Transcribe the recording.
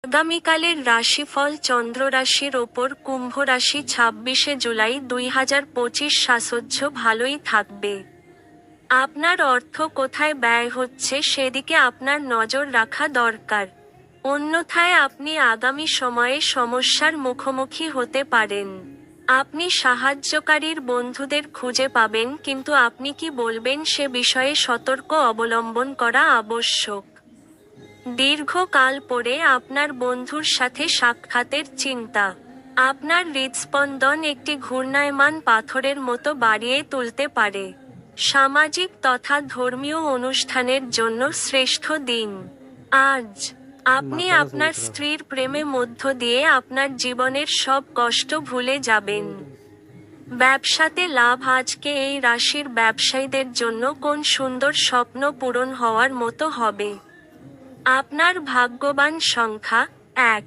আগামীকালের রাশিফল চন্দ্র রাশির ওপর কুম্ভ রাশি 26শে জুলাই 2025 সাজসজ্জ ভালোই থাকবে। আপনার অর্থ কোথায় ব্যয় হচ্ছে সেদিকে আপনার নজর রাখা দরকার। অন্যথায় আপনি আগামী সময়ে সমস্যার মুখোমুখি হতে পারেন। আপনি সাহায্যকারীর বন্ধুদের খুঁজে পাবেন, কিন্তু আপনি কি বলবেন সে বিষয়ে সতর্ক অবলম্বন করা আবশ্যক। দীর্ঘকাল পরে আপনার বন্ধুর সাথে সাক্ষাতের চিন্তা আপনার হৃদস্পন্দন একটি ঘূর্ণায়মান পাথরের মতো বাড়িয়ে তুলতে পারে। সামাজিক তথা ধর্মীয় অনুষ্ঠানের জন্য শ্রেষ্ঠ দিন আজ। আপনি আপনার স্ত্রীর প্রেমে মধ্য দিয়ে আপনার জীবনের সব কষ্ট ভুলে যাবেন। ব্যবসাতে লাভ। আজকে এই রাশির ব্যবসায়ীদের জন্য কোন সুন্দর স্বপ্ন পূরণ হওয়ার মতো হবে। আপনার ভাগ্যবান সংখ্যা 1।